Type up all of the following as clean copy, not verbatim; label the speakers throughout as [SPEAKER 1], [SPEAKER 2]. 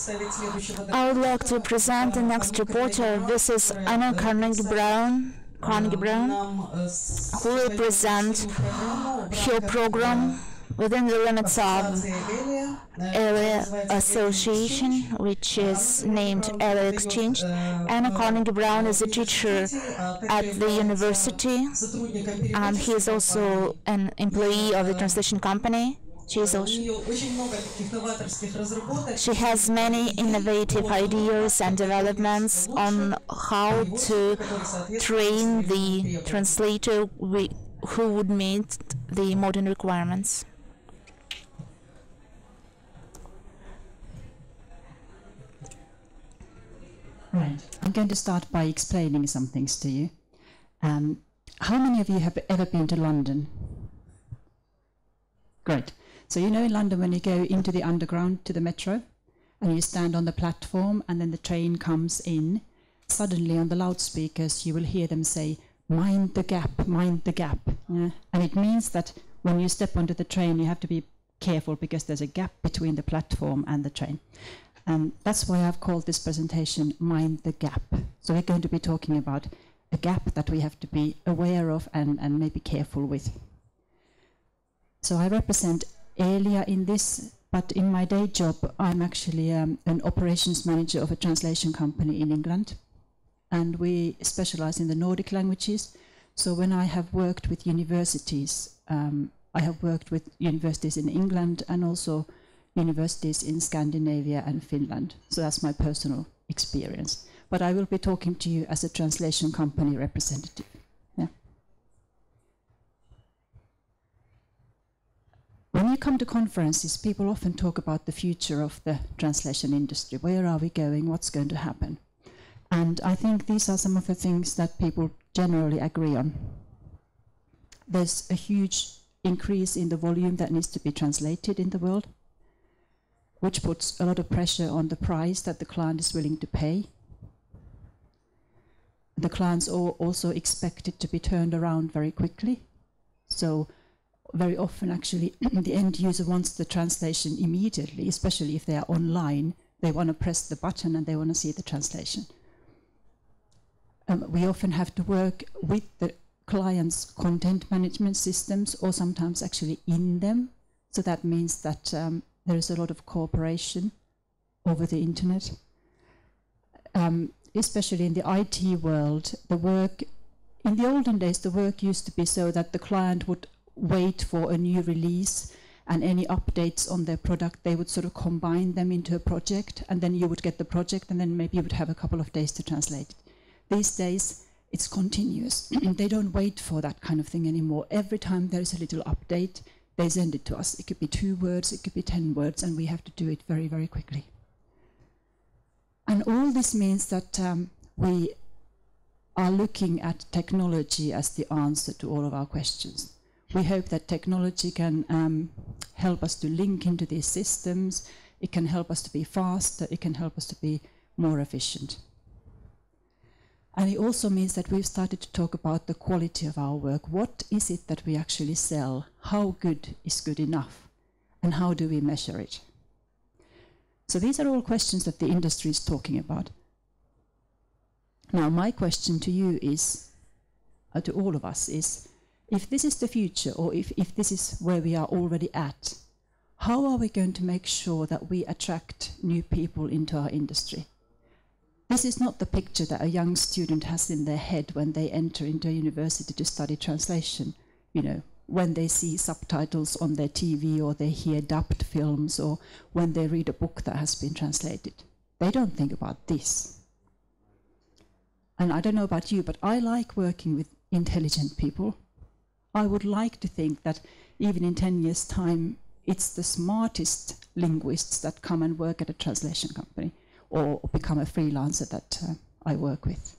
[SPEAKER 1] I would like to present the next reporter. This is Anna Carnegie-Brown, who will present her program within the limits of ELIA Association, which is named ELIA Exchange. Anna Carnegie-Brown is a teacher at the university, and he is also an employee of the translation company. She has many innovative ideas and developments on how to train the translator who would meet the modern requirements.
[SPEAKER 2] Right. I'm going to start by explaining some things to you. How many of you have ever been to London? Great. So you know in London when you go into the underground to the metro and you stand on the platform and then the train comes in, suddenly on the loudspeakers you will hear them say, "Mind the gap, mind the gap." Yeah? And it means that when you step onto the train you have to be careful because there's a gap between the platform and the train. And that's why I've called this presentation Mind the Gap. So we're going to be talking about a gap that we have to be aware of and maybe careful with. So I represent ELIA in this, but in my day job I'm actually an operations manager of a translation company in England, and we specialize in the Nordic languages. So when I have worked with universities, I have worked with universities in England and also universities in Scandinavia and Finland. So that's my personal experience. But I will be talking to you as a translation company representative. Yeah. When you come to conferences, people often talk about the future of the translation industry. Where are we going? What's going to happen? And I think these are some of the things that people generally agree on. There's a huge increase in the volume that needs to be translated in the world, which puts a lot of pressure on the price that the client is willing to pay. The clients are also expected to be turned around very quickly. So very often actually the end user wants the translation immediately, especially if they are online. They want to press the button and they want to see the translation. We often have to work with the client's content management systems or sometimes actually in them. So that means that there is a lot of cooperation over the internet. Especially in the IT world, in the olden days, the work used to be so that the client would wait for a new release and any updates on their product, they would sort of combine them into a project, and then you would get the project and then maybe you would have a couple of days to translate it. These days, it's continuous. They don't wait for that kind of thing anymore. Every time there is a little update, they send it to us. It could be 2 words, it could be 10 words, and we have to do it very, very quickly. And all this means that we are looking at technology as the answer to all of our questions. We hope that technology can help us to link into these systems. It can help us to be faster. It can help us to be more efficient. And it also means that we've started to talk about the quality of our work. What is it that we actually sell? How good is good enough? And how do we measure it? So these are all questions that the industry is talking about. Now, my question to you is, to all of us, is, if this is the future, or if this is where we are already at, how are we going to make sure that we attract new people into our industry? This is not the picture that a young student has in their head when they enter into a university to study translation. You know, when they see subtitles on their TV, or they hear dubbed films, or when they read a book that has been translated. They don't think about this. And I don't know about you, but I like working with intelligent people. I would like to think that even in 10 years' time, it's the smartest linguists that come and work at a translation company or become a freelancer that I work with.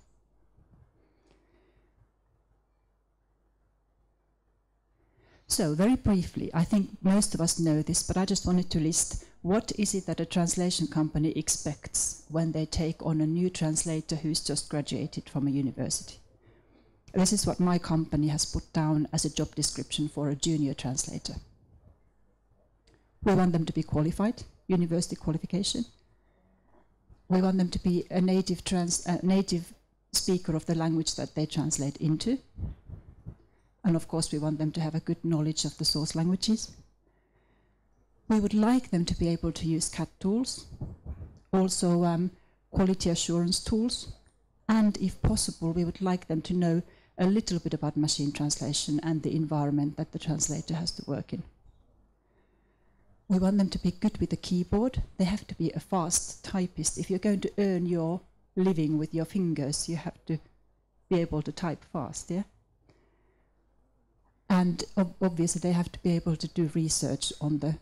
[SPEAKER 2] So very briefly, I think most of us know this, but I just wanted to list what is it that a translation company expects when they take on a new translator who's just graduated from a university. This is what my company has put down as a job description for a junior translator. We want them to be qualified, university qualification. We want them to be a native speaker of the language that they translate into. And of course, we want them to have a good knowledge of the source languages. We would like them to be able to use CAT tools, also quality assurance tools, and if possible, we would like them to know a little bit about machine translation and the environment that the translator has to work in. We want them to be good with the keyboard. They have to be a fast typist. If you're going to earn your living with your fingers, you have to be able to type fast, yeah? And obviously they have to be able to do research on the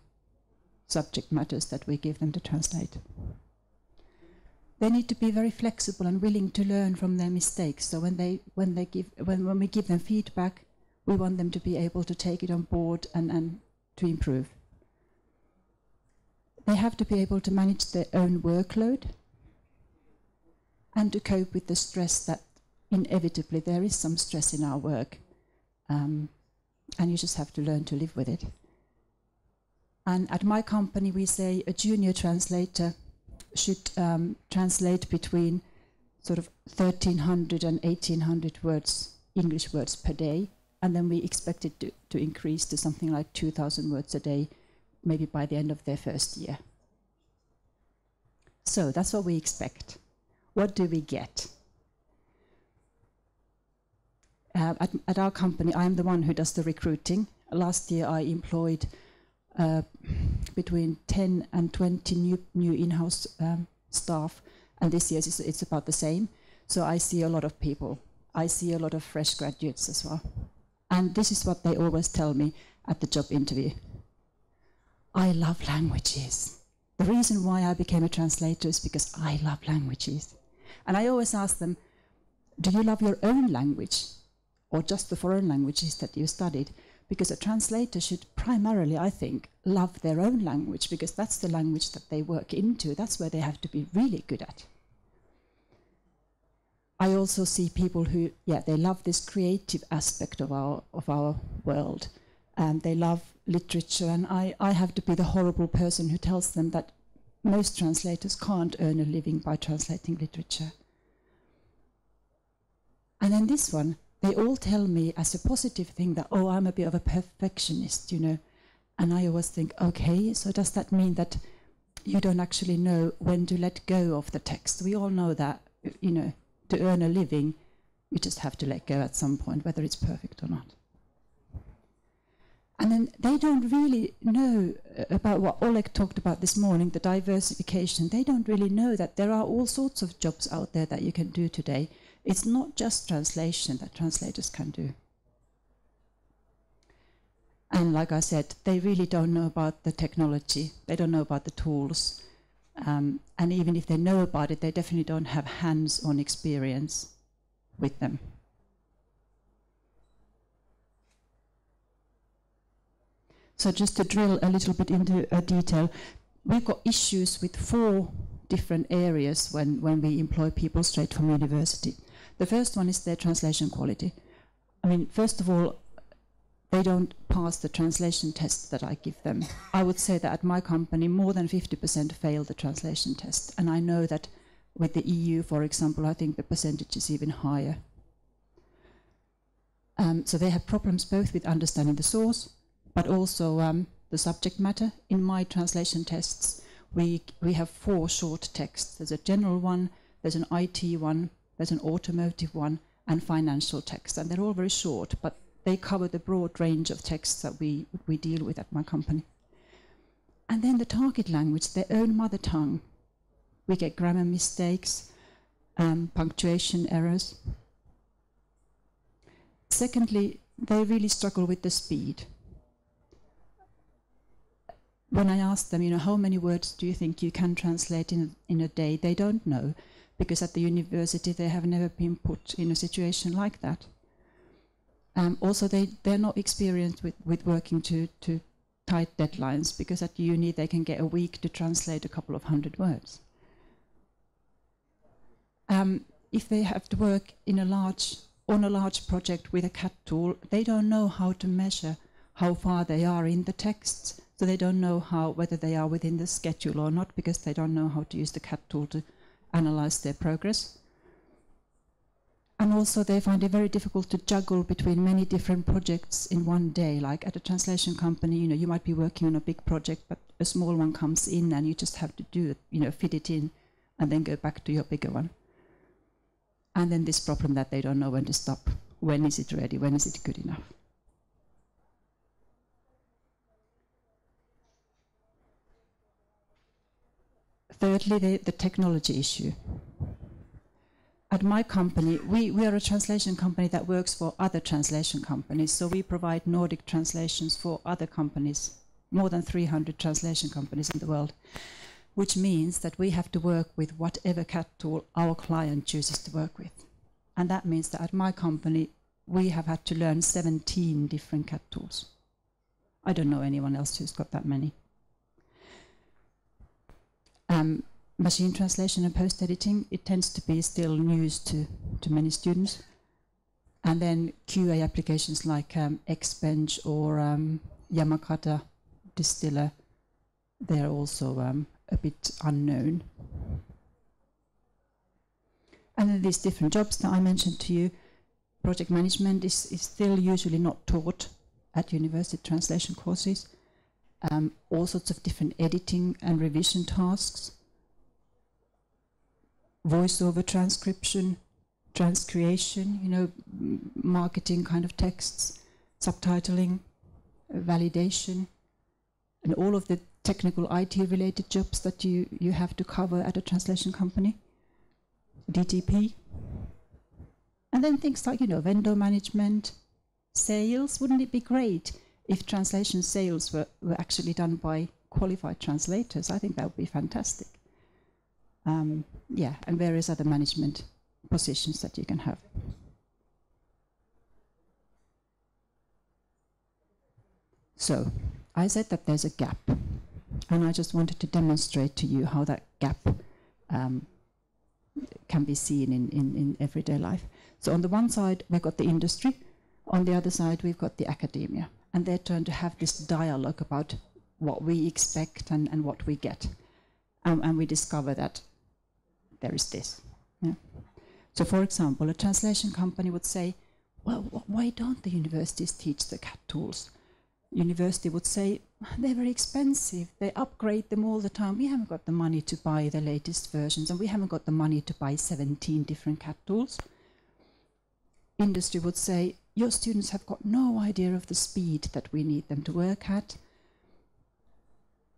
[SPEAKER 2] subject matters that we give them to translate. They need to be very flexible and willing to learn from their mistakes. So when we give them feedback, we want them to be able to take it on board and to improve. They have to be able to manage their own workload and to cope with the stress that inevitably there is some stress in our work. And you just have to learn to live with it. And at my company, we say a junior translator should translate between sort of 1,300 and 1,800 words, English words per day. And then we expect it to increase to something like 2,000 words a day, maybe by the end of their first year. So that's what we expect. What do we get? At our company, I'm the one who does the recruiting. Last year, I employed between 10 and 20 new in-house staff, and this year it's about the same. So I see a lot of people. I see a lot of fresh graduates as well. And this is what they always tell me at the job interview. I love languages. The reason why I became a translator is because I love languages. And I always ask them, do you love your own language or just the foreign languages that you studied? Because a translator should primarily, I think, love their own language, because that's the language that they work into. That's where they have to be really good at. I also see people who, they love this creative aspect of our world. And they love literature, and I have to be the horrible person who tells them that most translators can't earn a living by translating literature. And then this one, they all tell me as a positive thing that, oh, I'm a bit of a perfectionist, you know. And I always think, okay, so does that mean that you don't actually know when to let go of the text? We all know that, you know, to earn a living, you just have to let go at some point, whether it's perfect or not. And then they don't really know about what Oleg talked about this morning, the diversification. They don't really know that there are all sorts of jobs out there that you can do today. It's not just translation that translators can do. And like I said, they really don't know about the technology. They don't know about the tools. And even if they know about it, they definitely don't have hands-on experience with them. So just to drill a little bit into detail, we've got issues with 4 different areas when we employ people straight from university. The first one is their translation quality. I mean, first of all, they don't pass the translation tests that I give them. I would say that at my company, more than 50% fail the translation test. And I know that with the EU, for example, I think the percentage is even higher. So they have problems both with understanding the source, but also the subject matter. In my translation tests, we have 4 short texts. There's a general one, there's an IT one, there's an automotive one, and financial text. And they're all very short, but they cover the broad range of texts that we deal with at my company. And then the target language, their own mother tongue. We get grammar mistakes, punctuation errors. Secondly, they really struggle with the speed. When I ask them, you know, how many words do you think you can translate in a day, they don't know, because at the university they have never been put in a situation like that. Also, they're not experienced with working to tight deadlines, because at uni they can get a week to translate a couple of 100 words. If they have to work on a large project with a CAT tool, they don't know how to measure how far they are in the texts. So they don't know whether they are within the schedule or not, because they don't know how to use the CAT tool to analyze their progress. And also they find it very difficult to juggle between many different projects in one day. Like at a translation company, you might be working on a big project, but a small one comes in and you just have to do it, fit it in and then go back to your bigger one. And then this problem that they don't know when to stop. When is it ready? When is it good enough? Thirdly, the technology issue. At my company, we are a translation company that works for other translation companies, so we provide Nordic translations for other companies, more than 300 translation companies in the world, which means that we have to work with whatever CAT tool our client chooses to work with. And that means that at my company, we have had to learn 17 different CAT tools. I don't know anyone else who's got that many. Machine translation and post-editing, it tends to be still news to many students. And then QA applications like Xbench or Yamakata Distiller, they're also a bit unknown. And then these different jobs that I mentioned to you, project management is still usually not taught at university translation courses. All sorts of different editing and revision tasks. Voiceover transcription, transcreation, marketing kind of texts, subtitling, validation, and all of the technical IT-related jobs that you have to cover at a translation company, DTP. And then things like, vendor management, sales. Wouldn't it be great if translation sales were actually done by qualified translators? I think that would be fantastic. Yeah, and various other management positions that you can have. So, I said that there's a gap, and I just wanted to demonstrate to you how that gap can be seen in everyday life. So on the one side, we've got the industry. On the other side, we've got the academia. And they're trying to have this dialogue about what we expect and what we get. And we discover that there is this. Yeah. So for example, a translation company would say, well, why don't the universities teach the CAT tools? University would say, they're very expensive. They upgrade them all the time. We haven't got the money to buy the latest versions, and we haven't got the money to buy 17 different CAT tools. Industry would say, your students have got no idea of the speed that we need them to work at.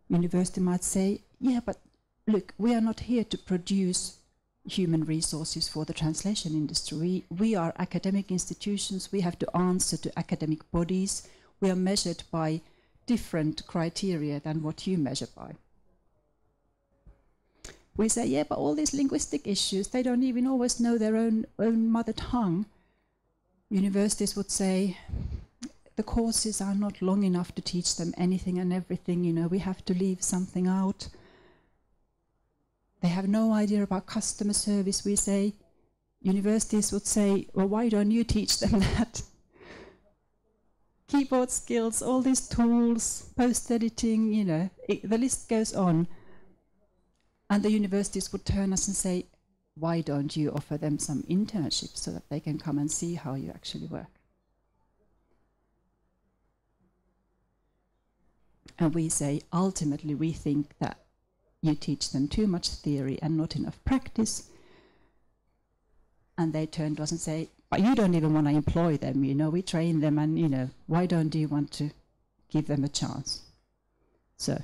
[SPEAKER 2] University might say, yeah, but look, we are not here to produce human resources for the translation industry. We are academic institutions. We have to answer to academic bodies. We are measured by different criteria than what you measure by. We say, yeah, but all these linguistic issues, they don't even always know their own mother tongue. Universities would say, the courses are not long enough to teach them anything and everything, we have to leave something out. They have no idea about customer service, we say. Universities would say, well, why don't you teach them that? Keyboard skills, all these tools, post-editing, the list goes on. And the universities would turn us and say, why don't you offer them some internships so that they can come and see how you actually work? And we say, ultimately, we think that you teach them too much theory and not enough practice. And they turn to us and say, but you don't even want to employ them, we train them and, why don't you want to give them a chance? So,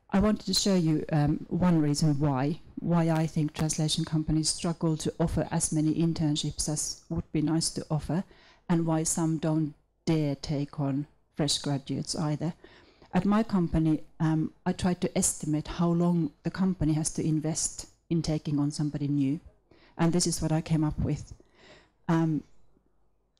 [SPEAKER 2] I wanted to show you one reason why I think translation companies struggle to offer as many internships as would be nice to offer, and why some don't dare take on fresh graduates either. At my company, I tried to estimate how long the company has to invest in taking on somebody new, and this is what I came up with. When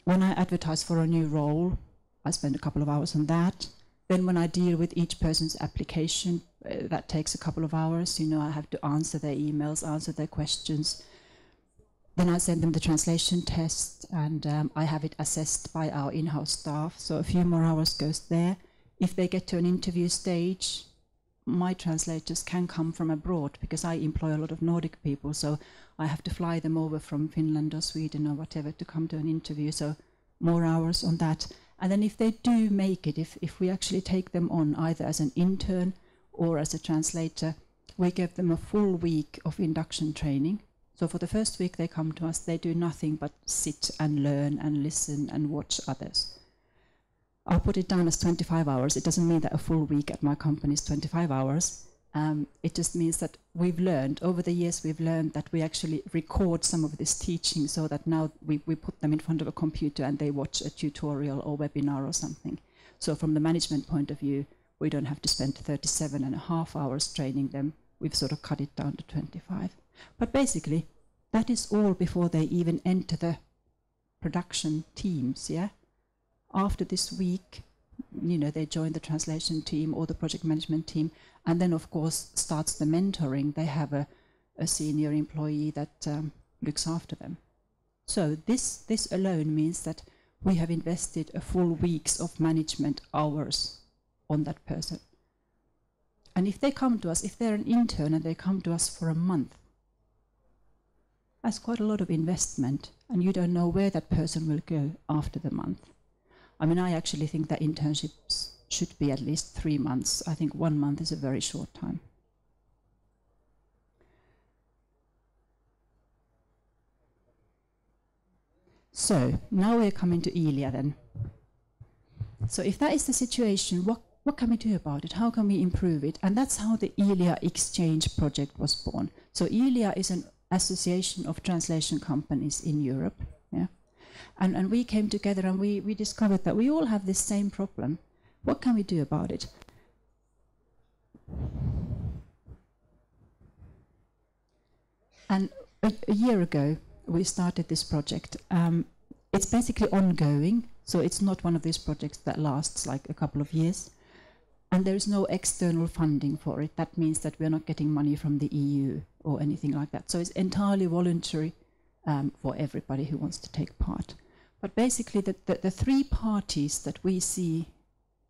[SPEAKER 2] I advertise for a new role, I spend a couple of hours on that. Then when I deal with each person's application, that takes a couple of hours. I have to answer their emails, answer their questions. Then I send them the translation test, and I have it assessed by our in-house staff, so a few more hours goes there. If they get to an interview stage, my translators can come from abroad, because I employ a lot of Nordic people, so I have to fly them over from Finland or Sweden or whatever to come to an interview, so more hours on that. And then if they do make it, if we actually take them on either as an intern or as a translator, we give them a full week of induction training. So for the first week they come to us, they do nothing but sit and learn and listen and watch others. I'll put it down as 25 hours. It doesn't mean that a full week at my company is 25 hours. It just means that we've learned, over the years we've learned that we actually record some of this teaching, so that now we put them in front of a computer and they watch a tutorial or webinar or something. So from the management point of view, we don't have to spend 37.5 hours training them. We've sort of cut it down to 25. But basically, that is all before they even enter the production teams, yeah? After this week, you know, they join the translation team or the project management team, and then of course starts the mentoring. They have a senior employee that looks after them. So this alone means that we have invested a full week's of management hours on that person. And if they come to us, if they're an intern and they come to us for a month, that's quite a lot of investment, and you don't know where that person will go after the month. I mean, I actually think that internships should be at least 3 months. I think 1 month is a very short time. So now we're coming to ELIA then. So if that is the situation, what can we do about it? How can we improve it? And that's how the ELIA exchange project was born. So ELIA is an association of translation companies in Europe. Yeah? And we came together and we discovered that we all have this same problem. What can we do about it? And a year ago, we started this project. It's basically ongoing, so it's not one of these projects that lasts like a couple of years. And there is no external funding for it. That means that we're not getting money from the EU or anything like that. So it's entirely voluntary for everybody who wants to take part. But basically, the three parties that we see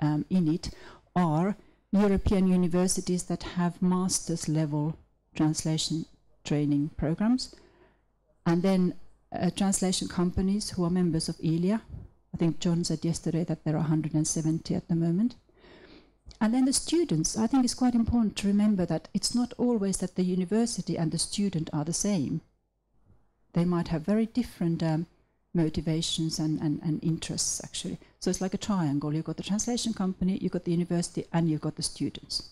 [SPEAKER 2] in it are European universities that have master's level translation training programs, and then translation companies who are members of ELIA. I think John said yesterday that there are 170 at the moment. And then the students. I think it's quite important to remember that it's not always that the university and the student are the same. They might have very different motivations and interests, actually. So it's like a triangle. You've got the translation company, you've got the university, and you've got the students.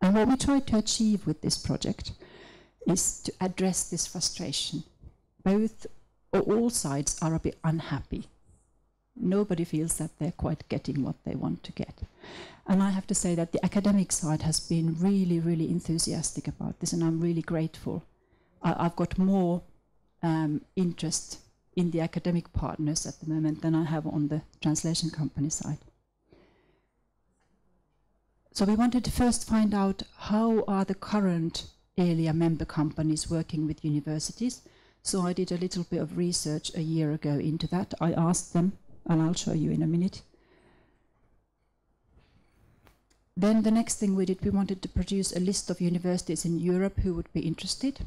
[SPEAKER 2] And what we try to achieve with this project is to address this frustration. Both or all sides are a bit unhappy. Nobody feels that they're quite getting what they want to get. And I have to say that the academic side has been really, really enthusiastic about this, and I'm really grateful. I've got more interest in the academic partners at the moment than I have on the translation company side. So we wanted to first find out how are the current ELIA member companies working with universities. So I did a little bit of research a year ago into that. I asked them, and I'll show you in a minute. Then the next thing we did, we wanted to produce a list of universities in Europe who would be interested.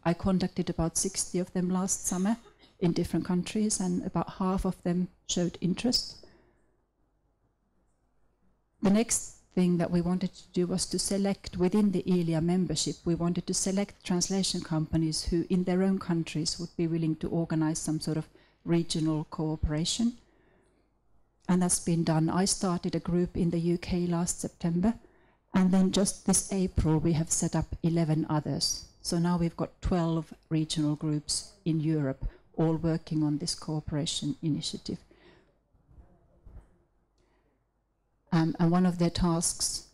[SPEAKER 2] I contacted about 60 of them last summer in different countries, and about half of them showed interest. The next thing that we wanted to do was to select within the ELIA membership, we wanted to select translation companies who in their own countries would be willing to organize some sort of regional cooperation. And that's been done. I started a group in the UK last September, and then just this April we have set up 11 others. So now we've got 12 regional groups in Europe, all working on this cooperation initiative. And one of their tasks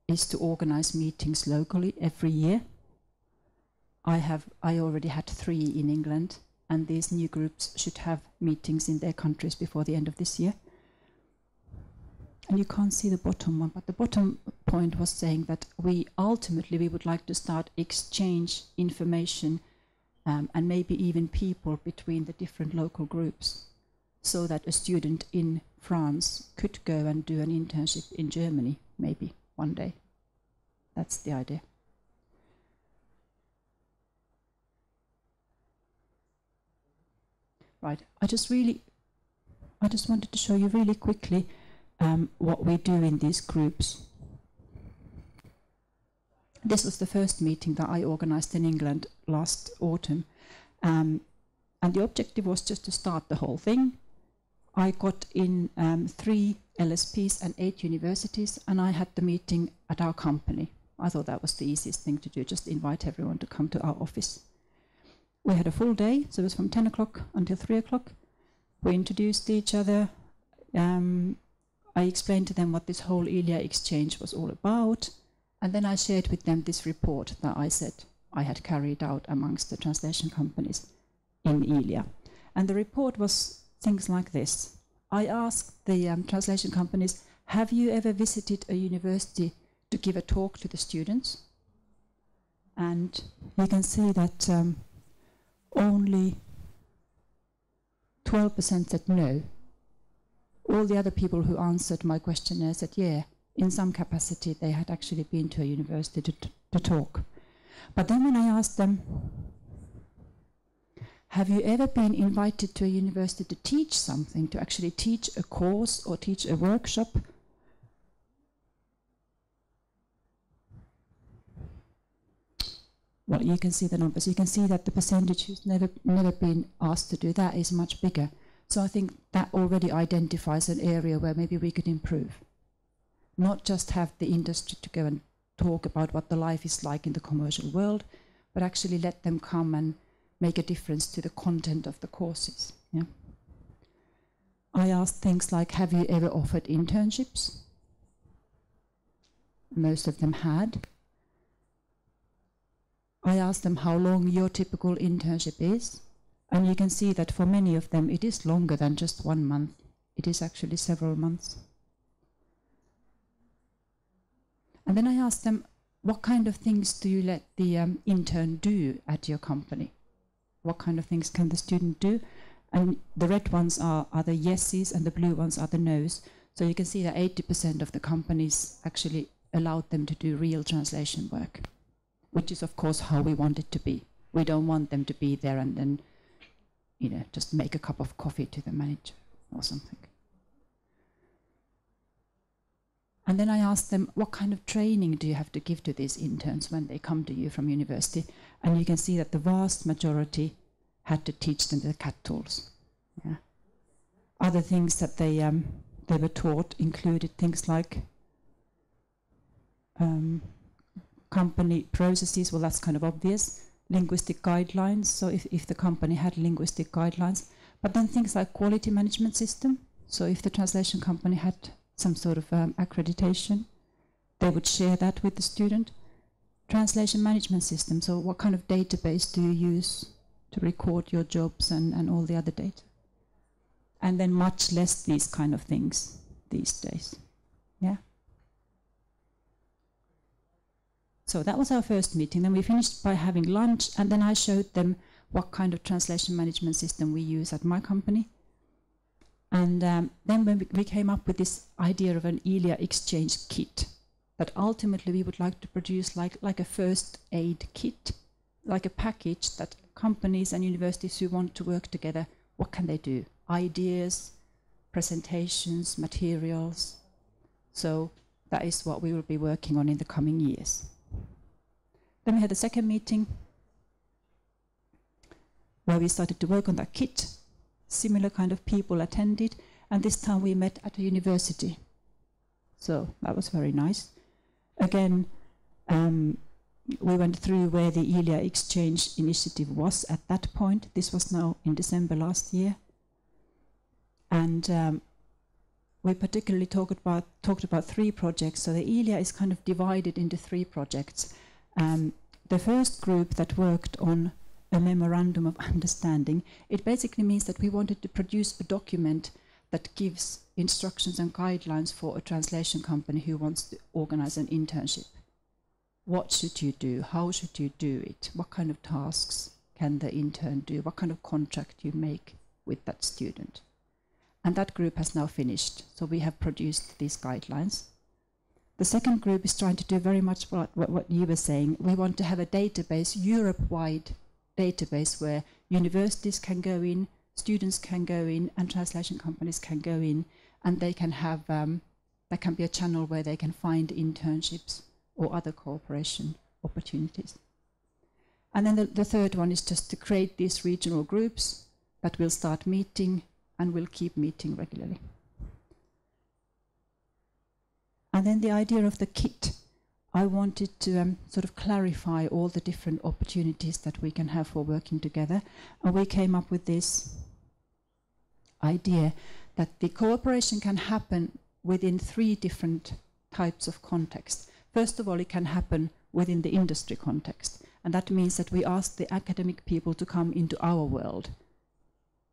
[SPEAKER 2] is to organize meetings locally every year. I already had 3 in England, and these new groups should have meetings in their countries before the end of this year. and you can't see the bottom one, but the bottom point was saying that we would like to start exchange information and maybe even people between the different local groups, so that a student in France could go and do an internship in Germany, maybe one day. That's the idea. Right, I just wanted to show you really quickly what we do in these groups. This was the first meeting that I organized in England last autumn. And the objective was just to start the whole thing. I got in 3 LSPs and 8 universities, and I had the meeting at our company. I thought that was the easiest thing to do, just invite everyone to come to our office. We had a full day, so it was from 10 o'clock until 3 o'clock. We introduced each other. I explained to them what this whole ELIA exchange was all about. And then I shared with them this report that I said I had carried out amongst the translation companies in ELIA. And the report was things like this. I asked the translation companies, have you ever visited a university to give a talk to the students? And you can see that only 12% said no. All the other people who answered my questionnaire said, yeah, in some capacity they had actually been to a university to talk. But then when I asked them, have you ever been invited to a university to teach something, to actually teach a course or teach a workshop? Well, you can see the numbers. You can see that the percentage who's never been asked to do that is much bigger. So I think that already identifies an area where maybe we could improve. Not just have the industry to go and talk about what the life is like in the commercial world, but actually let them come and make a difference to the content of the courses. Yeah. I asked things like, have you ever offered internships? Most of them had. I asked them how long your typical internship is, and you can see that for many of them it is longer than just 1 month. It is actually several months. And then I asked them, what kind of things do you let the intern do at your company? What kind of things can the student do? And the red ones are the yeses and the blue ones are the nos. So you can see that 80% of the companies actually allowed them to do real translation work, which is of course how we want it to be. We don't want them to be there and then, just make a cup of coffee to the manager or something. And then I asked them, what kind of training do you have to give to these interns when they come to you from university? And you can see that the vast majority had to teach them the CAT tools. Yeah. Other things that they were taught included things like company processes. Well, that's kind of obvious. Linguistic guidelines, so if the company had linguistic guidelines. But then things like quality management system. So if the translation company had some sort of accreditation, they would share that with the student. Translation management system, so what kind of database do you use to record your jobs and all the other data? And then much less these kind of things these days. Yeah. So that was our first meeting. Then we finished by having lunch, and then I showed them what kind of translation management system we use at my company. And then when we came up with this idea of an ELIA exchange kit, that ultimately we would like to produce like a first aid kit, like a package that companies and universities who want to work together, what can they do? Ideas, presentations, materials. So that is what we will be working on in the coming years. Then we had a second meeting where we started to work on that kit. Similar kind of people attended, and this time we met at a university. So that was very nice. Again, we went through where the ELIA exchange initiative was at that point. This was now in December last year. And we particularly talked about 3 projects. So the ELIA is kind of divided into 3 projects. The first group that worked on a Memorandum of Understanding, it basically means that we wanted to produce a document that gives instructions and guidelines for a translation company who wants to organize an internship. What should you do? How should you do it? What kind of tasks can the intern do? What kind of contract you make with that student? And that group has now finished, so we have produced these guidelines. The second group is trying to do very much what you were saying. We want to have a database, Europe-wide database, where universities can go in, students can go in, and translation companies can go in, and they can have, there can be a channel where they can find internships or other cooperation opportunities. And then the third one is just to create these regional groups that will start meeting and will keep meeting regularly. And then the idea of the kit, I wanted to sort of clarify all the different opportunities that we can have for working together. And we came up with this idea that the cooperation can happen within 3 different types of context. First of all, it can happen within the industry context. And that means that we ask the academic people to come into our world.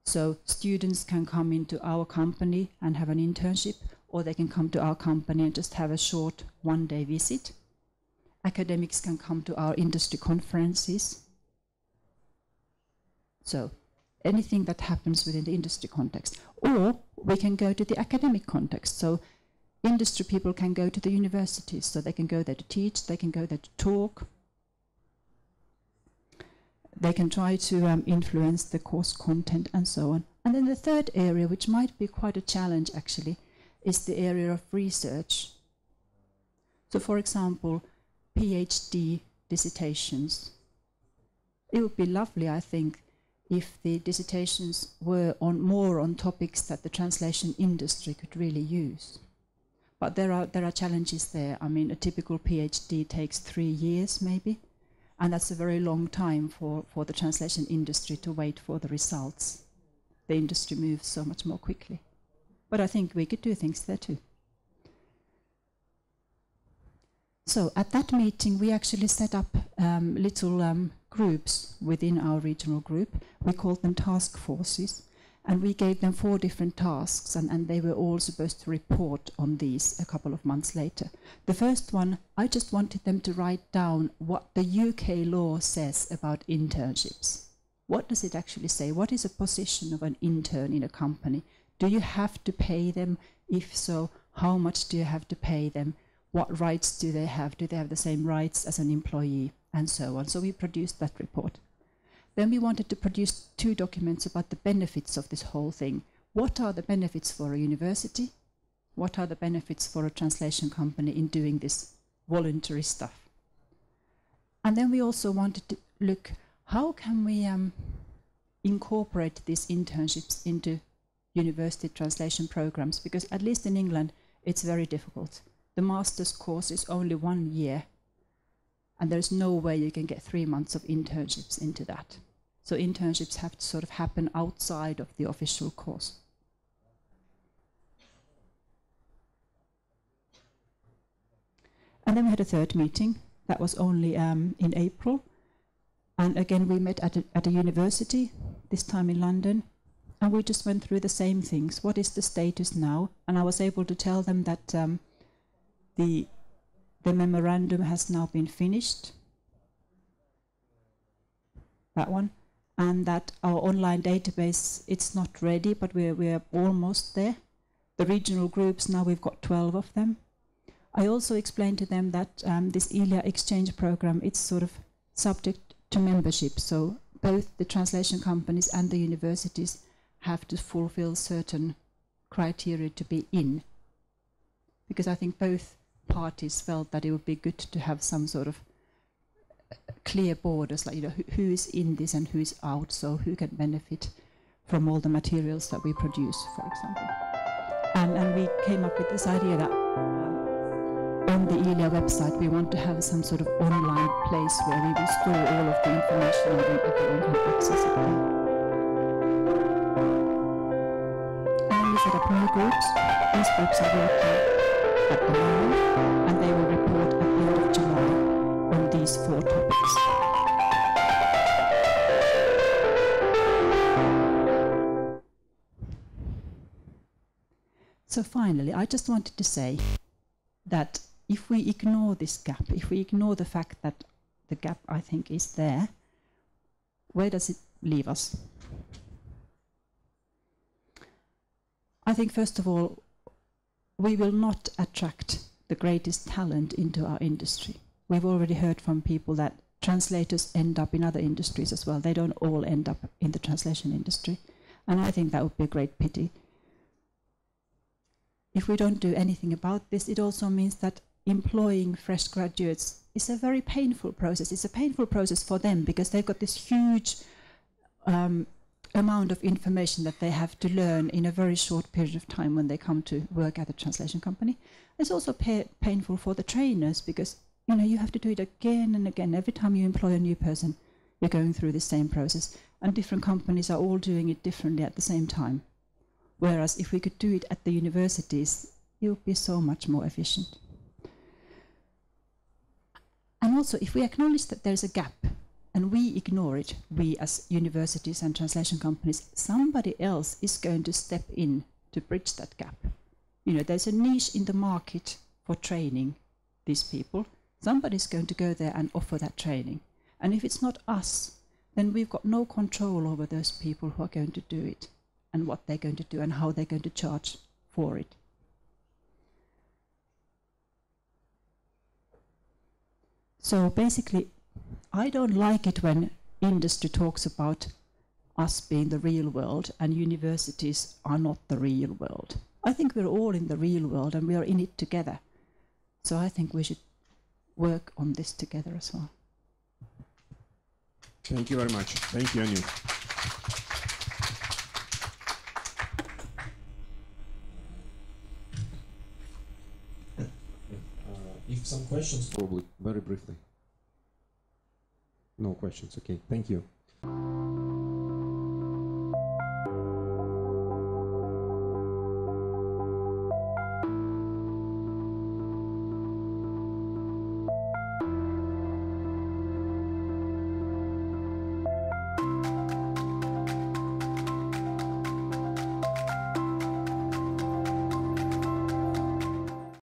[SPEAKER 2] So students can come into our company and have an internship, or they can come to our company and just have a short one-day visit. Academics can come to our industry conferences. So anything that happens within the industry context. Or we can go to the academic context. So industry people can go to the universities, so they can go there to teach, they can go there to talk. They can try to influence the course content and so on. And then the third area, which might be quite a challenge actually, is the area of research. So for example, PhD dissertations. It would be lovely, I think, if the dissertations were more on topics that the translation industry could really use. But there are challenges there. I mean, a typical PhD takes 3 years maybe, and that's a very long time for the translation industry to wait for the results. The industry moves so much more quickly. But I think we could do things there too. So at that meeting, we actually set up little groups within our regional group. We called them task forces. And we gave them 4 different tasks, and they were all supposed to report on these a couple of months later. The first one, I just wanted them to write down what the UK law says about internships. What does it actually say? What is a position of an intern in a company? Do you have to pay them? If so, how much do you have to pay them? What rights do they have? Do they have the same rights as an employee? And so on. So we produced that report. Then we wanted to produce 2 documents about the benefits of this whole thing. What are the benefits for a university? What are the benefits for a translation company in doing this voluntary stuff? And then we also wanted to look, how can we incorporate these internships into university translation programs? Because at least in England, it's very difficult. The master's course is only 1 year, and there's no way you can get 3 months of internships into that. So internships have to sort of happen outside of the official course. And then we had a third meeting. That was only in April. And again, we met at a university, this time in London. And we just went through the same things. What is the status now? And I was able to tell them that the memorandum has now been finished. That one. And that our online database, it's not ready, but we're almost there. The regional groups, now we've got 12 of them. I also explained to them that this ELIA exchange program, it's sort of subject to membership. So both the translation companies and the universities have to fulfill certain criteria to be in. Because I think both parties felt that it would be good to have some sort of clear borders, like, you know, who is in this and who is out, so who can benefit from all the materials that we produce, for example. And we came up with this idea that on the ELIA website we want to have some sort of online place where we will store all of the information and then everyone can access it. And then we set up new groups. These groups are working at the moment, and they will report at the end of July on these 4 topics. So finally, I just wanted to say that if we ignore this gap, if we ignore the fact that the gap, I think, is there, where does it leave us? I think, first of all, we will not attract the greatest talent into our industry. We've already heard from people that translators end up in other industries as well. They don't all end up in the translation industry. And I think that would be a great pity. If we don't do anything about this, it also means that employing fresh graduates is a very painful process. It's a painful process for them because they've got this huge amount of information that they have to learn in a very short period of time when they come to work at a translation company. It's also painful for the trainers because you have to do it again and again. Every time you employ a new person, you're going through the same process. And different companies are all doing it differently at the same time. Whereas if we could do it at the universities, it would be so much more efficient. And also, if we acknowledge that there's a gap and we ignore it, we as universities and translation companies, somebody else is going to step in to bridge that gap. There's a niche in the market for training these people. Somebody's going to go there and offer that training. And if it's not us, then we've got no control over those people who are going to do it and what they're going to do and how they're going to charge for it. So basically, I don't like it when industry talks about us being the real world and universities are not the real world. I think we're all in the real world and we are in it together. So I think we should work on this together as well.
[SPEAKER 3] Thank you very much. Thank you, Anu. If some questions, probably, very briefly. No questions, okay, thank you.